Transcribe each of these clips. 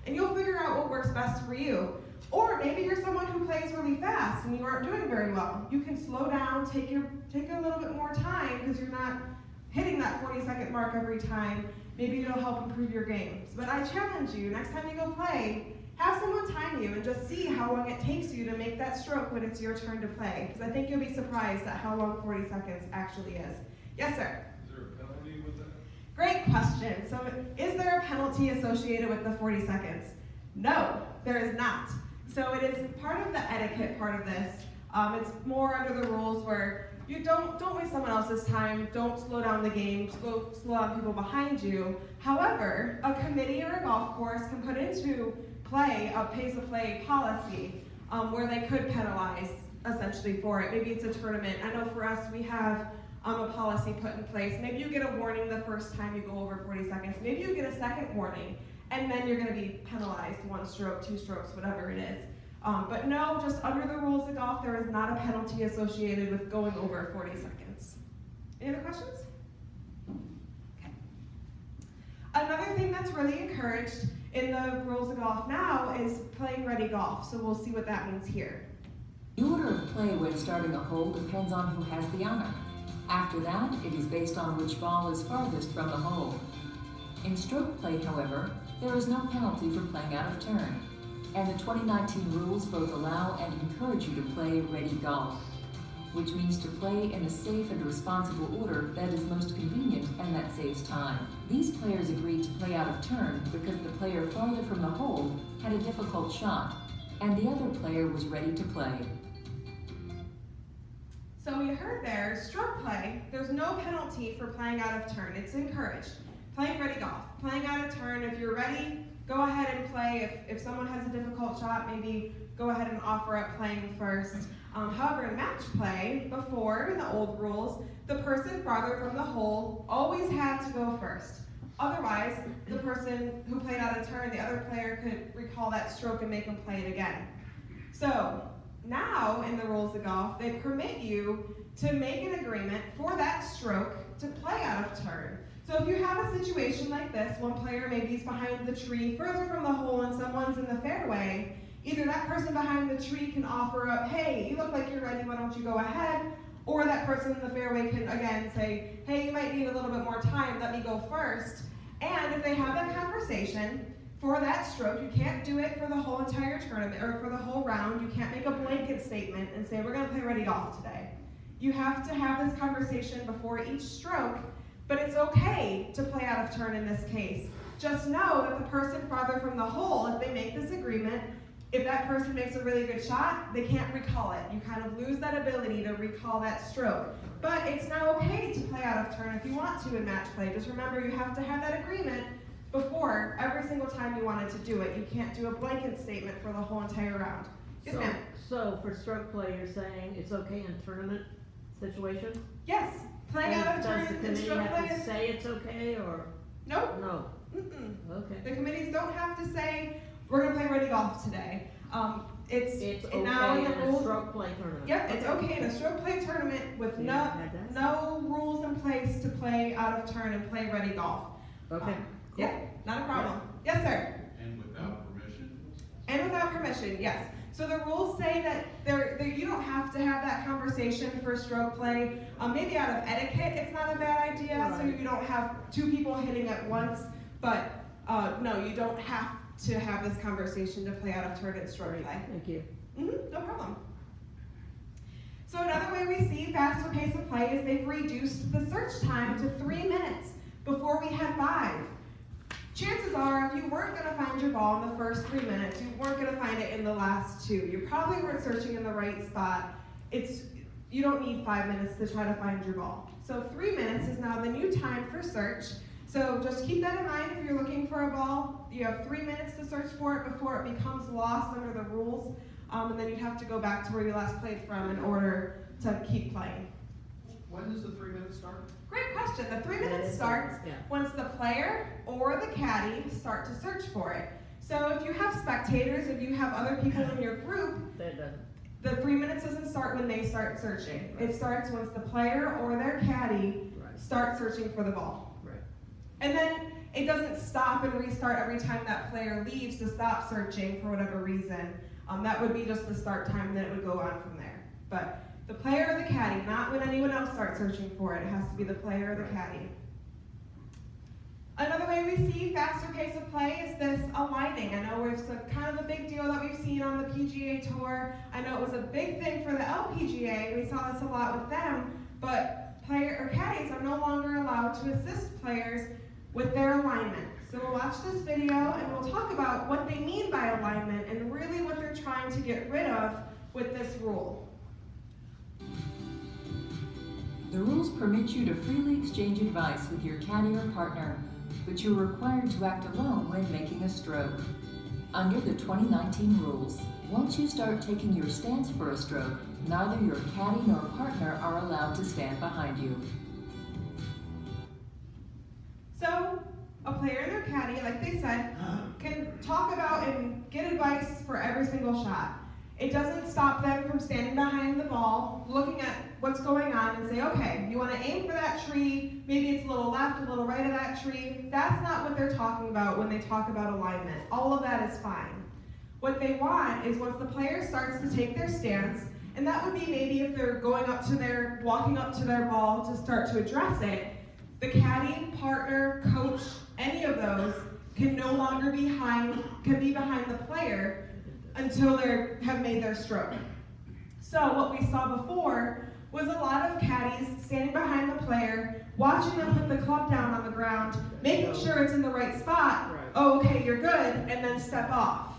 and you'll figure out what works best for you. Or maybe you're someone who plays really fast and you aren't doing very well. You can slow down, take a little bit more time because you're not hitting that 40-second mark every time. Maybe it'll help improve your games. But I challenge you, next time you go play, have someone time you and just see how long it takes you to make that stroke when it's your turn to play. Because I think you'll be surprised at how long 40 seconds actually is. Yes, sir? Is there a penalty with that? Great question. So is there a penalty associated with the 40 seconds? No, there is not. So it is part of the etiquette part of this. It's more under the rules where you don't waste someone else's time, don't slow down the game, slow down people behind you. However, a committee or a golf course can put into play a pace of play policy where they could penalize essentially for it. Maybe it's a tournament. I know for us we have a policy put in place. Maybe you get a warning the first time you go over 40 seconds. Maybe you get a second warning, and then you're going to be penalized 1 stroke, 2 strokes, whatever it is. But no, just under the rules of golf, there is not a penalty associated with going over 40 seconds. Any other questions? Okay. Another thing that's really encouraged in the rules of golf now is playing ready golf. So we'll see what that means here. The order of play when starting a hole depends on who has the honor. After that, it is based on which ball is farthest from the hole. In stroke play, however, there is no penalty for playing out of turn, and the 2019 rules both allow and encourage you to play ready golf, which means to play in a safe and responsible order that is most convenient and that saves time. These players agreed to play out of turn because the player farther from the hole had a difficult shot, and the other player was ready to play. So we heard there, stroke play, there's no penalty for playing out of turn. It's encouraged. Playing ready golf. Playing out of turn, if you're ready, go ahead and play. If someone has a difficult shot, maybe go ahead and offer up playing first. However, in match play, before, in the old rules, the person farther from the hole always had to go first. Otherwise, the person who played out of turn, the other player could recall that stroke and make them play it again. So, now, in the rules of golf, they permit you to make an agreement for that stroke to play out of turn. So if you have a situation like this, one player maybe is behind the tree further from the hole and someone's in the fairway, either that person behind the tree can offer up, hey, you look like you're ready, why don't you go ahead? Or that person in the fairway can again say, hey, you might need a little bit more time, let me go first. And if they have that conversation, for that stroke, you can't do it for the whole entire tournament or for the whole round. You can't make a blanket statement and say, we're going to play ready golf today. You have to have this conversation before each stroke, but it's okay to play out of turn in this case. Just know that the person farther from the hole, if they make this agreement, if that person makes a really good shot, they can't recall it. You kind of lose that ability to recall that stroke. But it's now okay to play out of turn if you want to in match play. Just remember, you have to have that agreement before every single time you wanted to do it. You can't do a blanket statement for the whole entire round. Yes, ma'am. So for stroke play, you're saying it's okay in tournament situations? Yes. Playing out of turn does the in committee stroke have play to is... say it's okay, or? Nope. No. Mm-mm. Okay. The committees don't have to say, we're going to play ready golf today. It's okay now in the in a rules. stroke play tournament. Yep, it's okay in a stroke play tournament with no rules in place to play out of turn and play ready golf. Okay. Yep, not a problem. Yes, sir. And without permission? And without permission, yes. So the rules say that you don't have to have that conversation for stroke play. Maybe out of etiquette, it's not a bad idea, so you don't have 2 people hitting at once. But no, you don't have to have this conversation to play out of turn and stroke play. Thank you. No problem. So another way we see faster pace of play is they've reduced the search time to 3 minutes. Before we had 5. Chances are, if you weren't going to find your ball in the first 3 minutes, you weren't going to find it in the last 2. You probably weren't searching in the right spot. You don't need 5 minutes to try to find your ball. So 3 minutes is now the new time for search. So just keep that in mind if you're looking for a ball. You have 3 minutes to search for it before it becomes lost under the rules. And then you'd have to go back to where you last played from in order to keep playing. When does the 3 minutes start? Great question. The 3 minutes starts once the player or the caddy start to search for it. So if you have spectators, if you have other people in your group, the 3 minutes doesn't start when they start searching. It starts once the player or their caddy start searching for the ball. Right. And then it doesn't stop and restart every time that player leaves to stop searching for whatever reason. That would be just the start time, and then it would go on from there. But the player or the caddy, not when anyone else starts searching for it. It has to be the player or the caddy. Another way we see faster pace of play is this aligning. I know it's kind of a big deal that we've seen on the PGA Tour. I know it was a big thing for the LPGA. We saw this a lot with them, but player or caddies are no longer allowed to assist players with their alignment. So we'll watch this video and we'll talk about what they mean by alignment and really what they're trying to get rid of with this rule. The rules permit you to freely exchange advice with your caddy or partner, but you're required to act alone when making a stroke. Under the 2019 rules, once you start taking your stance for a stroke, neither your caddy nor partner are allowed to stand behind you. So, a player and their caddy, like they said, can talk about and get advice for every single shot. It doesn't stop them from standing behind the ball, looking at what's going on and say, okay, you want to aim for that tree, maybe it's a little left, a little right of that tree. That's not what they're talking about when they talk about alignment. All of that is fine. What they want is once the player starts to take their stance, and that would be maybe if they're walking up to their ball to start to address it, the caddy, partner, coach, any of those can no longer be behind the player until they have made their stroke. So what we saw before was a lot of caddies standing behind the player, watching them put the club down on the ground, making sure it's in the right spot. Oh, okay, you're good, and then step off.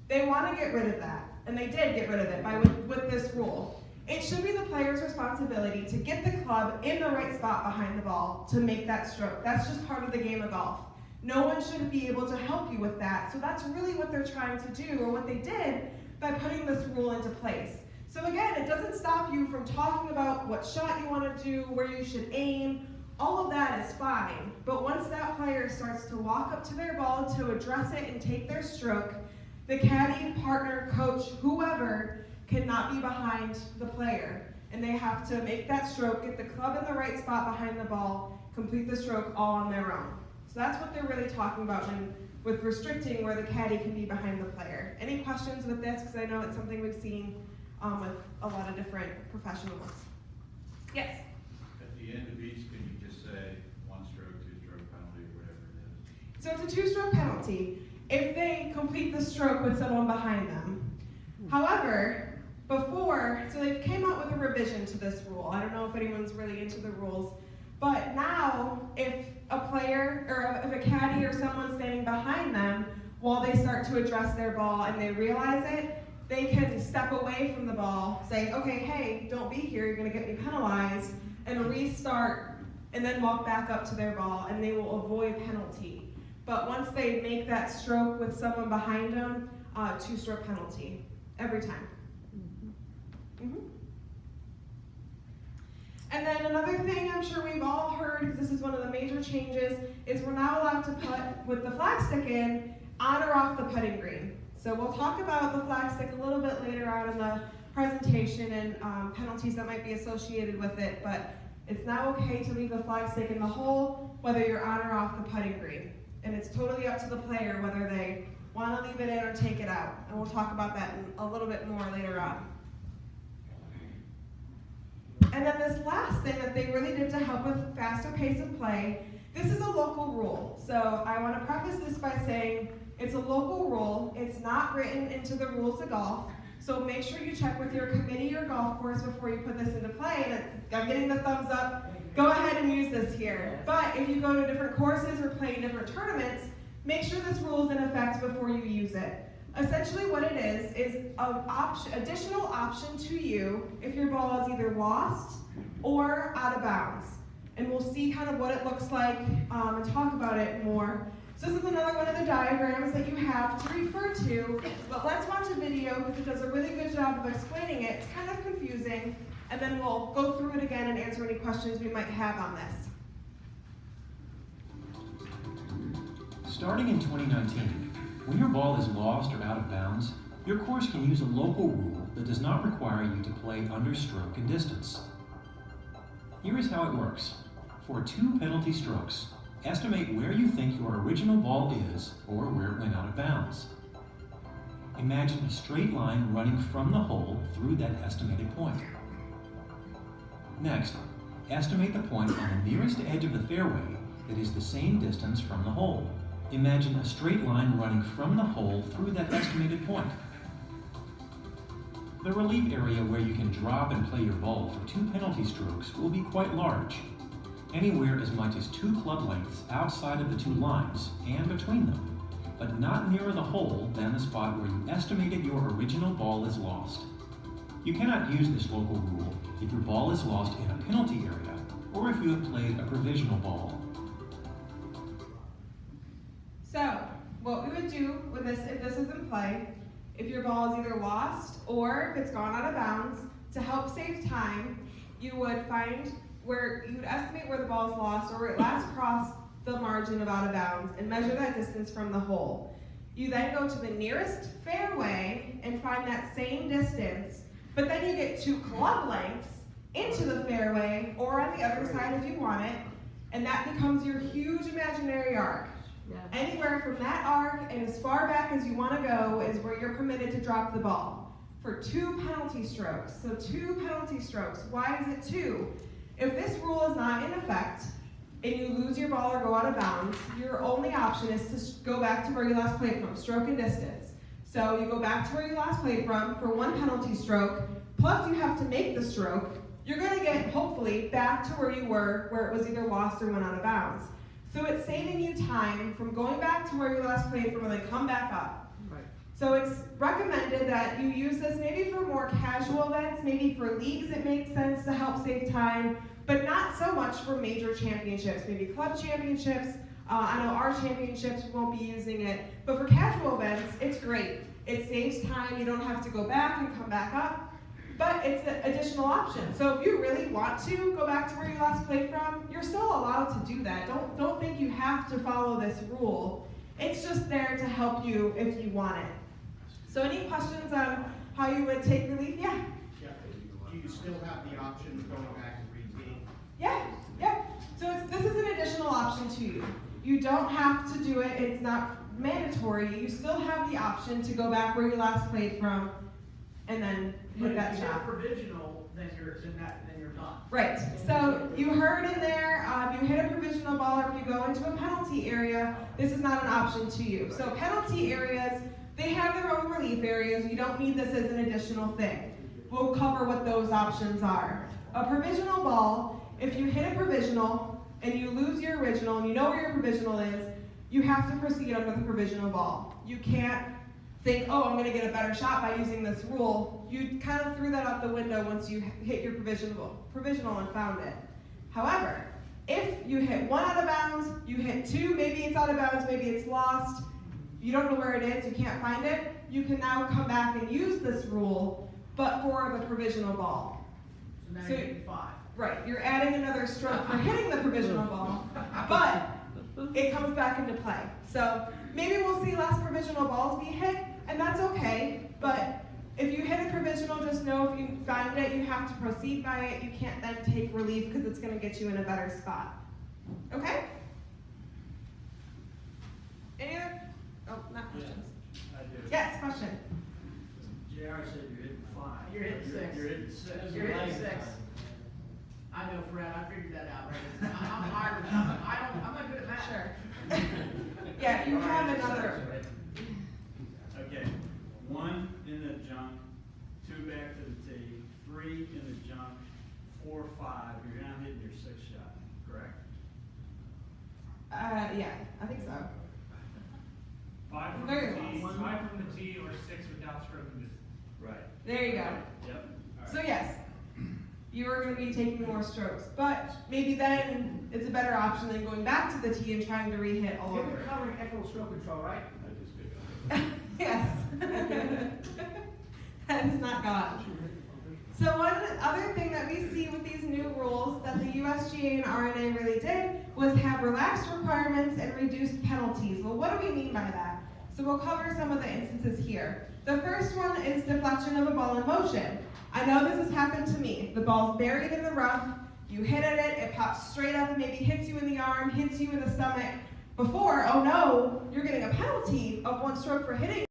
They want to get rid of that, and they did get rid of it with this rule. It should be the player's responsibility to get the club in the right spot behind the ball to make that stroke. That's just part of the game of golf. No one should be able to help you with that. So that's really what they're trying to do, or what they did by putting this rule into place. So again, it doesn't stop you from talking about what shot you want to do, where you should aim. All of that is fine. But once that player starts to walk up to their ball to address it and take their stroke, the caddy, partner, coach, whoever cannot be behind the player. And they have to make that stroke, get the club in the right spot behind the ball, complete the stroke all on their own. So that's what they're really talking about with restricting where the caddy can be behind the player. Any questions with this? Because I know it's something we've seen with a lot of different professionals. Yes? At the end of each, can you just say 1 stroke, 2 stroke penalty, or whatever it is? So it's a 2-stroke penalty if they complete the stroke with someone behind them. However, so they came out with a revision to this rule. I don't know if anyone's really into the rules, but now if a player or if a caddy or someone standing behind them while they start to address their ball and they realize it, they can step away from the ball, say, okay, hey, don't be here, you're going to get me penalized, and restart and then walk back up to their ball, and they will avoid penalty. But once they make that stroke with someone behind them, 2-stroke penalty every time. Mm-hmm. And then another thing I'm sure we've all heard, because this is one of the major changes, is we're now allowed to put, with the flag stick in, on or off the putting green. So we'll talk about the flag stick a little bit later on in the presentation and penalties that might be associated with it, but it's now okay to leave the flag stick in the hole, whether you're on or off the putting green. And it's totally up to the player whether they want to leave it in or take it out. And we'll talk about that a little bit more later on. And then this last thing that they really did to help with faster pace of play, this is a local rule. So I want to preface this by saying it's a local rule. It's not written into the rules of golf. So make sure you check with your committee or golf course before you put this into play. And I'm getting the thumbs up. Go ahead and use this here. But if you go to different courses or play in different tournaments, make sure this rule is in effect before you use it. Essentially what it is an additional option to you if your ball is either lost or out of bounds. And we'll see kind of what it looks like and talk about it more. So this is another one of the diagrams that you have to refer to, but let's watch a video because it does a really good job of explaining it. It's kind of confusing, and then we'll go through it again and answer any questions we might have on this. Starting in 2019, when your ball is lost or out of bounds, your course can use a local rule that does not require you to play under stroke and distance. Here is how it works. For 2 penalty strokes, estimate where you think your original ball is or where it went out of bounds. Imagine a straight line running from the hole through that estimated point. Next, estimate the point on the nearest edge of the fairway that is the same distance from the hole. Imagine a straight line running from the hole through that estimated point. The relief area where you can drop and play your ball for 2 penalty strokes will be quite large, anywhere as much as 2 club lengths outside of the 2 lines and between them, but not nearer the hole than the spot where you estimated your original ball is lost. You cannot use this local rule if your ball is lost in a penalty area or if you have played a provisional ball. So, what we would do with this, if this is in play, if your ball is either lost or if it's gone out of bounds, to help save time, you would find where you would estimate where the ball is lost or where it last crossed the margin of out of bounds and measure that distance from the hole. You then go to the nearest fairway and find that same distance, but then you get 2 club lengths into the fairway or on the other side if you want it, and that becomes your huge imaginary arc. Yeah. Anywhere from that arc and as far back as you want to go is where you're permitted to drop the ball for 2 penalty strokes. So 2 penalty strokes. Why is it 2? If this rule is not in effect and you lose your ball or go out of bounds, your only option is to go back to where you last played from, stroke and distance. So you go back to where you last played from for 1 penalty stroke, plus you have to make the stroke. You're going to get, hopefully, back to where you were, where it was either lost or went out of bounds. So it's saving you time from going back to where you last played from and then come back up. Right. So it's recommended that you use this maybe for more casual events, maybe for leagues it makes sense to help save time, but not so much for major championships, maybe club championships. I know our championships won't be using it, but for casual events, it's great. It saves time, you don't have to go back and come back up. But it's an additional option. So if you really want to go back to where you last played from, you're still allowed to do that. Don't think you have to follow this rule. It's just there to help you if you want it. So any questions on how you would take relief? Yeah? Do you still have the option of going back and repeating? Yeah. So this is an additional option to you. You don't have to do it. It's not mandatory. You still have the option to go back where you last played from and then hit that shot. If you're provisional, then you're done. Right. So you heard in there, if you hit a provisional ball or if you go into a penalty area, this is not an option to you. So penalty areas, they have their own relief areas. You don't need this as an additional thing. We'll cover what those options are. A provisional ball, if you hit a provisional and you lose your original and you know where your provisional is, you have to proceed under the provisional ball. You can't think, oh, I'm going to get a better shot by using this rule. You kind of threw that out the window once you hit your provisional and found it. However, if you hit 1 out of bounds, you hit 2, maybe it's out of bounds, maybe it's lost, you don't know where it is, you can't find it, you can now come back and use this rule, but for the provisional ball. So now So- you're getting 5. Right, you're adding another stroke for hitting the provisional ball, but it comes back into play. So maybe we'll see less provisional balls be hit, and that's okay, but if you hit a provisional, just know if you find it, you have to proceed by it. You can't then take relief because it's going to get you in a better spot. Okay? Any other? Oh, not questions. I do. Yes, question. JR said you're hitting 5. You're hitting 6. You're hitting 6. You're hitting 6. I know, Fred, I figured that out. Right? I'm Irish. I'm not good at math. Sure. Yeah, you have another. Okay, 1 in the junk, 2 back to the tee, 3 in the junk, 4, 5. You're now hitting your 6th shot, correct? Yeah, I think so. 5 from Very the tee, well. 5 from the tee, or 6 without stroking distance. Right. There you go. Yep. So yes, you are going to be taking more strokes, but maybe then it's a better option than going back to the tee and trying to re-hit all You're over. covering equitable stroke control, right? I just picked up. Yes. That is not God. So one other thing that we see with these new rules that the USGA and RNA really did was have relaxed requirements and reduced penalties. Well, what do we mean by that? So we'll cover some of the instances here. The first one is deflection of a ball in motion. I know this has happened to me. The ball's buried in the rough, You hit at it, it pops straight up and maybe hits you in the arm, hits you in the stomach. Before, oh no, you're getting a penalty of 1 stroke for hitting.